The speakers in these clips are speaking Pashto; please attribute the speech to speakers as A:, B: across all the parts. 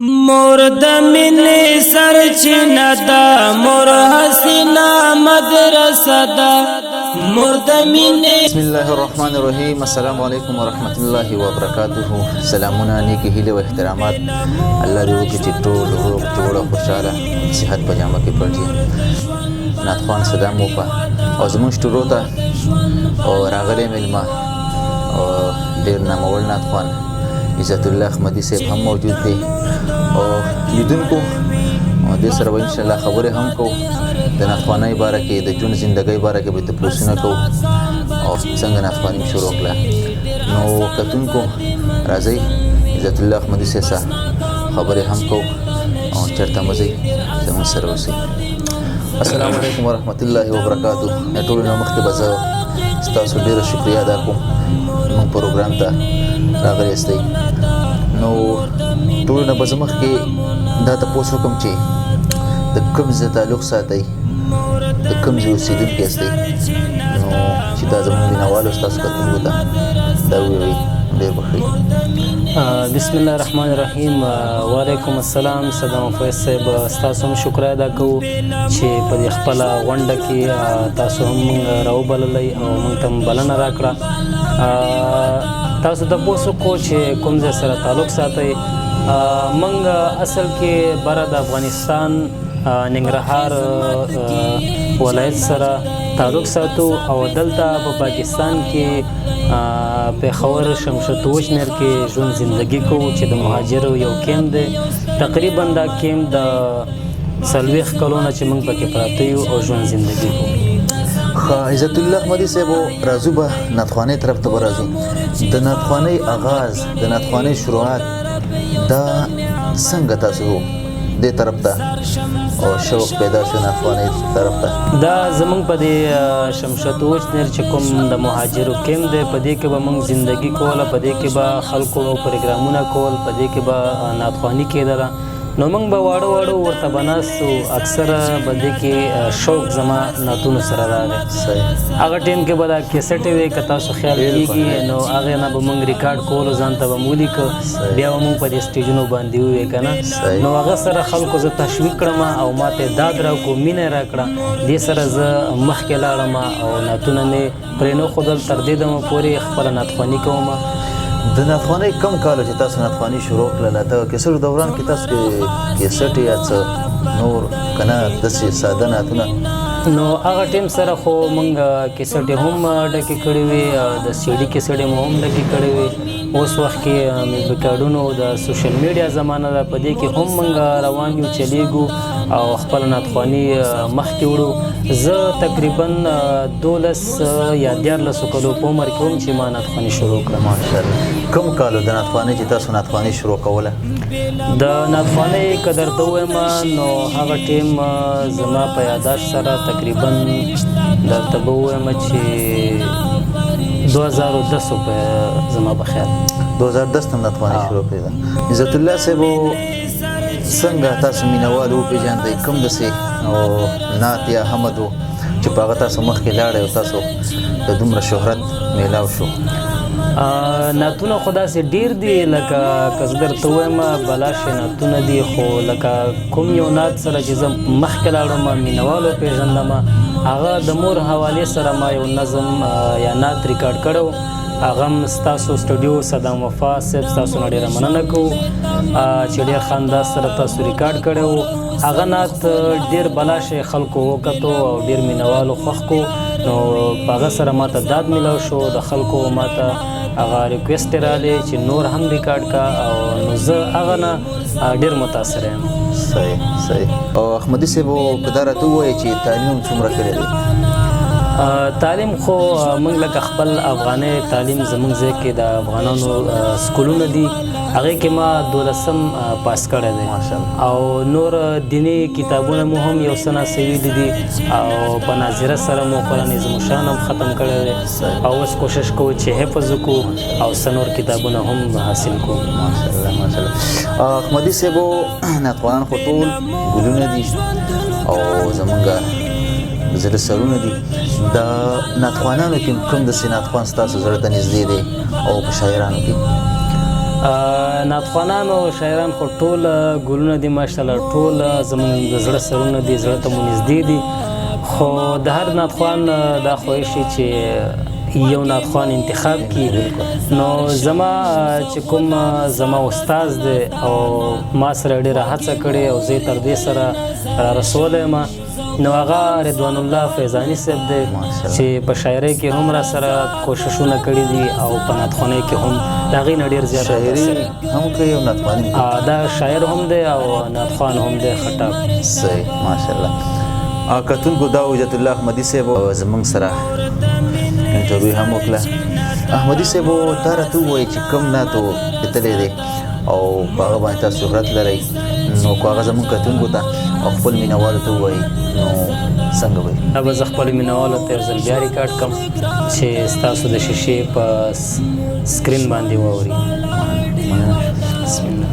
A: مورد من سرچینه دا مور حسینا مدرسه دا مورد من.
B: بسم الله الرحمن الرحیم. السلام علیکم ورحمت الله وبرکاته. سلامونه نیکی هیله و احترامات الله دې وکړي چې ټول روغ جوړ او خوشاله صحت په جامه کې پټ وي. ناتخوان صدام وپا او زموږ سټورو ته او راغلی میلمه او ډېر ناموړ ناتخوان عزت الله احمدي صاحب هم موجود دی او لیدونکو دې سره به انشاءالله خبرې هم کوو د ناتخوانۍ باره کې د ژوند زندګۍ باره کې به تپوسونه کوو او څنګه ناتخواني شروع کړه. نو کتونکو راځئ عزت الله احمدي صاحب خبرې هم کوو او چېرته مه ځئ زموږ سره اوسئ. السلام علیکم ورحمت الله وبرکاته. ټولو نه مخکې به زه ستاسو ډېره شکریه ادا کوم زموږ پروګرام ته راغلی یاستئ. نو ټولو نه به زه مخکې دا تپوس وکړم چې د کوم ځای تعلق ساتئ، د کوم ځای اوسېدونکي یاستئ، نو چې دا زموږ مینهوالو ستاسو کتونکو ته دا ووایئ ډېر به ښه.
C: بسم الله الرحمن الرحیم. وعلیکم السلام. صدام فیض صاحب ستاسو هم شکریه ادا کوو چې په دې خپله غونډه کې تاسو هم موږ راوبللی او موږ ته هم بلنه راکړه. تاسو تپوس وکړو چې کوم ځای سره تعلق ساتئ. موږ اصل کې بره د افغانستان ننګرهار ولایت سره تعلق ساتو او دلته په پاکستان کې پېښور شمشتوش نر کې ژوند زندگی کوو چې د مهاجرو یو کیمپ دی. تقریبا دا کیمپ د 40 کلونه چې موږ پکې پراته یو او ژوند زندگی کوو.
B: عزت الله احمدي صاحب راځو به ناتخوانۍ طرف ته به راځو. د ناتخوانۍ آغاز، د ناتخوانۍ شروعات دا څنګه تاسو دې طرف ته او شوق پیدا شو ناتخوانۍ طرف ته؟
C: دا زمونږ په دې شمشتوش نر چې کوم د مهاجرو کیمپ دی په دې کې به موږ زندگی کوله، په دې کې به خلکو پروګرامونه کول، په دې کې به ناتخواني کېدله. نو موږ به واړه واړه ورته به ناست وو. اکثره به دې کې شوق زما نعتونو سره راغی. هغه ټیم کې به دا کیسټې وې که تاسو خیال کېږي نو هغې نه به موږ ریکارډ کولو، ځان ته به مو ولیکه، بیا به موږ په دې سټیجونو باندې ووایو که نه. نو هغه سره خلکو زه تشویق کړم او ما ته داد راکړو، مینه یې راکړه. دې سره زه مخکې لاړم او نعتونه مې پرې نښودل. تر دې دمه پورې خپله ناتخواني کوم.
B: د ناتخوانۍ کم کاله چې تاسو ناتخواني شروع کړله، د کیسټو دوران کې تاسو کیسټ یا څه نور که نه داسې ساده نعتونه؟
C: نو هغه ټیم سره خو موږ کیسټې هم ډکې کړې وې، د سی ډي کیسټې مو هم ډکې کړې وې. اوس وخت کې ریکارډونو د سوشل میډیا زمانه ده، په دې کې هم موږ روان یو، چلیږو او خپله ناتخواني مخکې وړو. زه تقریبا 12 یا 14 کلو په عمر کې وم چې ما ناتخواني شروع کړه.
B: ماشاءالله. کوم کالو د ناتخوانۍ چې تاسو ناتخواني شروع کوله؟
C: د ناتخوانۍ که درته ووایم نو هغه ټیم زما په یاداشت سره تقریبا درته به ووایم چې 2010 په زما په خیال
B: 2010 هم ناتخواني شروع کړې ده. عزت الله صاحب څنګه تاسو مینهوال وپېژندئ؟ کوم داسې او نعت یا حمد و چې په هغه تاسو مخکې لاړئ او تاسو د دومره شهرت میلاو شو؟
C: نعتونه خو داسې ډېر دي، لکه که زه درته ووایم بلاشې نعتونه دي، خو لکه کوم یو نعت سره چې زه مخکې لاړم مینهوال وپېژندم، هغه د مور حوالې سره ما یو نظم یا نعت ریکارډ کړی. هغه هم ستاسو سټوډیو صدام وفا صاحب ستاسو نه ډېره مننه کوو چې ډېر ښه انداز سره تاسو ریکارډ کړی و. هغه نعت ډېر بلاشې خلکو وکتو او ډېر مینهوالو خوښ کو. نو په هغه سره ما ته داد میلاو شو، د خلکو ما ته هغه ریکویسټ راغلی چې نور هم ریکارډ کا، او نو زه هغه نه ډېر متاثره یم.
B: صحیح. او احمدي صاحب که دا راته ووایي چې تعلیم څومره کړی دی؟
C: تعلیم خو موږ لکه خپل افغاني تعلیم زموږ ځای کې د افغانانو سکولونه دي، هغې کې ما 12م پاس کړی دی او نور دیني کتابونه مو هم یو څه ناڅه ویلي دي او په ناظره سره مو قرآن عظیم شان هم ختم کړی دی او اوس کوشش کوو چې حفظ وکړو او څه نور کتابونه هم حاصل کړو.
B: ماشاءالله. احمدي صاحب ناتخوانان خو ټول ګلونه دي او زموږ زړه سرونه دي. د ناتخوانانو کې کوم داسې ناتخوان ستاسو زړه ته نږدې دی او په شاعرانو کې؟
C: نعتخوانان او شاعران خو ټول ګلونه دي ماشاءالله، ټول زمونږ د زړه سرونه دي، زړه ته مو نږدې دي. خو د هر نعتخوان دا خواهش وي چې یو نعتخوان انتخاب کی. نو زما چې کوم زما استاد دی او ما سره ډېره هڅه کړې او زه تر دې سره را رسولی یم، نو هغه رضوان الله فیضاني صاحب دی چې په شاعرۍ کې هم را سره کوششونه کړي دي او په نعتخوانۍ کې هم د هغې نه ډېر زیات
B: شاعري هم کوي او نعتخواني
C: دا شاعر هم دی او نعتخوان هم دی خټاک.
B: صحیح ماشاءالله. کتونکو دا وجد الله احمدي صاحب زمونږ سره انټرویو هم وکړه. احمدي صاحب تا راته ووایي چې کوم نعت لیدلی دی او په هغه باندې تاسو شهرت لرئ، نو که هغه زموږ کتونکو ته او خپل مینوالو ته ووایي نو څنګه به وي؟
C: دا به زه خپلو مینوالو ته یو ځل بیا ریکارډ کړم چې ستاسو د شیشې په سکرین باندې واوري. بسم الله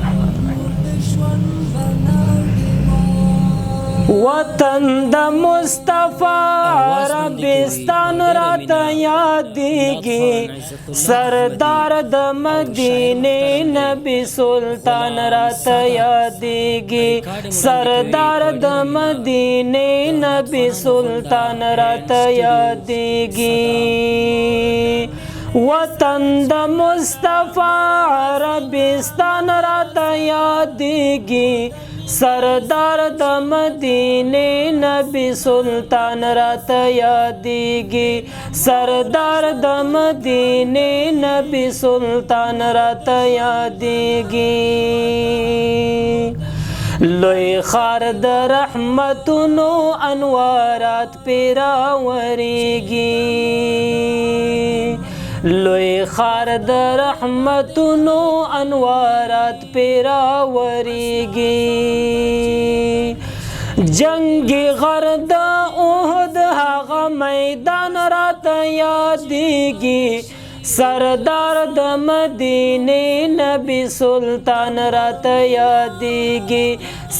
C: وطن د مصطفی عربستان راته یادېږي، سردار د مدینې نبی سلطان راته یادېږي، سردار د مدینې نبی سلطان راته یادېږي. وطن د مصطفی عربستان راته یادېږي، سردار د مدینې نبی سلطان راته یادېږي، سردار د مدینې نبی سلطان راته یادېږي. لوی خار د رحمتونو انوارات پې راورېږي، لوی خار د رحمتونو انوارات پې راورېږي. جنگ غر د احد هغه میدان راته یادېږي، سردار د مدینې نبی سلطان راته یادېږي،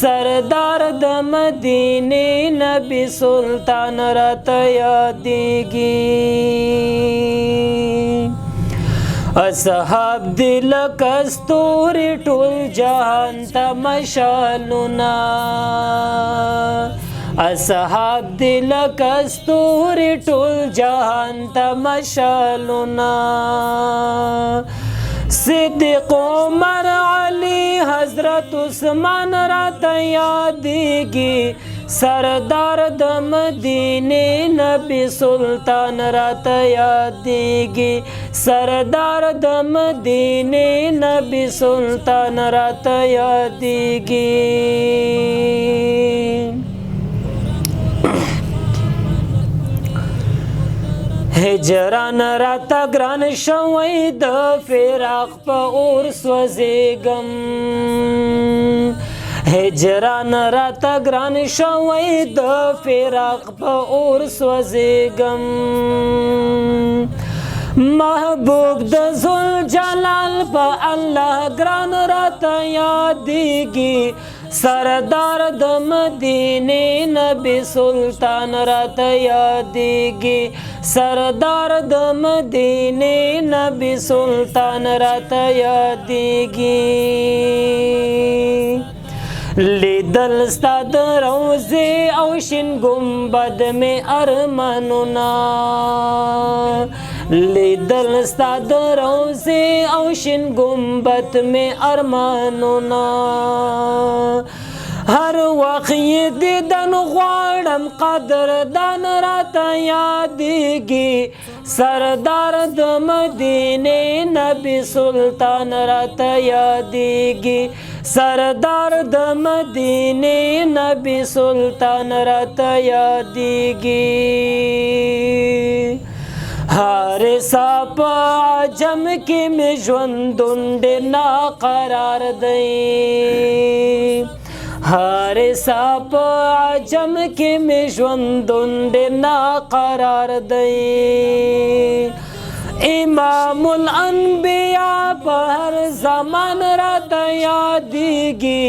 C: سردار د مدینې نبی سلطان راته یادېږي. اصحاب دی لکه ستوري ټول جهان ته مشالونه، اصحاب دی لکه ستوري ټول جهان ته مشالونه. صدیق عمر علی حضرت عثمان راته یادېږي، سردار د مدینې نبی سلطان راته یادېږي، سردار د مدینې نبی سلطان راته یادېږي. هجران راته ګران شوی د فراق په اور سوځېږم، هجران راته ګران شوی د فراق په اور سوځېږم. محبوب د ذوالجلال په الله ګران راته یادېږي، سردار د مدینې نبی سلطان راته یادېږي، سردار د مدینې نبی سلطان راته یادېږي. لیدل ستا د روضې او شین ګمبد مې ارمانونه، لیدل ستا د روضې او شین ګمبد مې ارمانونه. هر وخت یې دیدن غواړم قدردان راته یادېږي، سردار د مدینې نبی سلطان راته یادېږي، سردار د مدینې نبی سلطان راته یادېږي. حارسا په عجم کې مې ژوندون ډېر ناقرار دی، حارسا په عجم کې مې ژوندون ډېر ناقرار دی. امام الانبیاء په هر زمان راته یادېږي،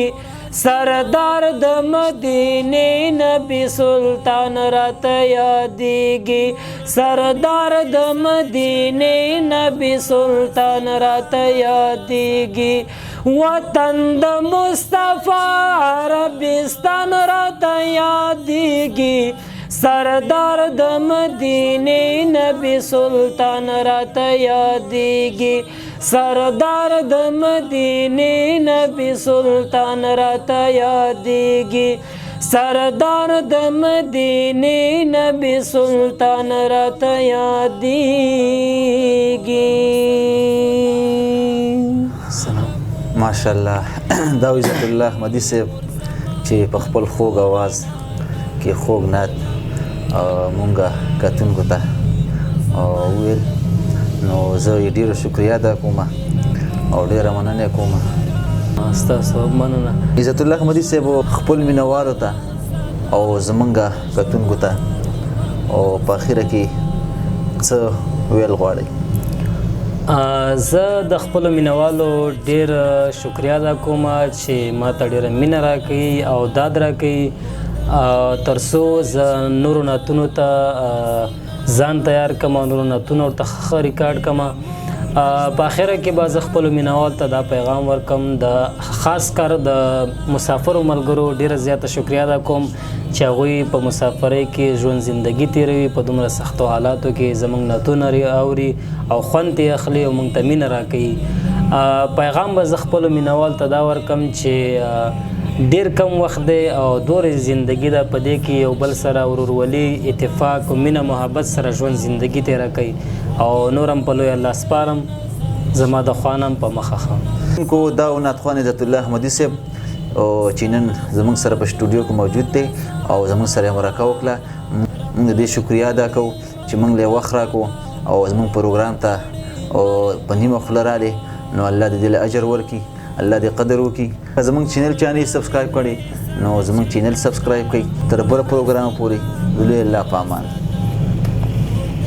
C: سردار د مدینې نبی سلطان راته یادېږي،
A: سردار د مدینه نبی سلطان راته یادیږي وطن د مصطفی عربستان راته یادیږي سردار د مدینه نبی سلطان راته یادیږي سردار د مدینه نبی سلطان راته یادیږي سردار د مدینه نبی سلطان راته یادیږي.
B: ماشاءالله دا عزت الله احمدي صاحب چې په خپل خوږ आवाज کې خوږ نعت مونږه کتونکو ته وویل نو زه یې ډېره شکریه ادا کوم او ډېره مننه کوم.
C: ستاسو مننه.
B: عزت الله احمدي صاحب خپل مینوالو ته او زمونږه کتونکو ته او په اخره کې څه ویل غواړئ؟
C: زه د خپلو مینوالو ډېر شکریه ادا کوم چې ما ته ډېره مینه راکوي او داد راکوي تر څو زه نورو نعتونو ته ځان تیار کړم او نورو نعتونو ورته ښه ریکارډ کړم. په اخره کې به زه خپلو مینوال ته دا پیغام ورکړم د خاص کر د مسافرو ملګرو ډېره زیاته شکریه ادا کوم چې هغوی په مسافرۍ کې ژوند زندګي تېروي په دومره سختو حالاتو کې زموږ نعتونه اوري او خوند یې اخلي او موږ ته مینه راکوي. پیغام به زه خپلو مینوال ته دا ورکړم چې ډېر کم وخت دی او دورې زندګي ده په دې کې یو بل سره ورورولي اتفاق او مینه محبت سره ژوند زندګي تېره کوي او نور هم په لوی الله سپارم زما د خوانم په مخه ښه
B: کو دا نعت خوان عزت الله احمدي صاحب چې نن زموږ سره په سټوډیو کې موجود دی او زموږ سره مرکه وکړه موږ دې شکریه ادا کوو چې موږ له وخت راکو او زموږ پروګرام ته او په نیمه خوله رالی نو الله دې له اجر ورکړي الله دې قدر وکړي. زموږ چینل چانې سبسکرایب کړئ نو زموږ چینل سبسکرایب کړئ تر بل پروګرام پورې ولې الله په امان.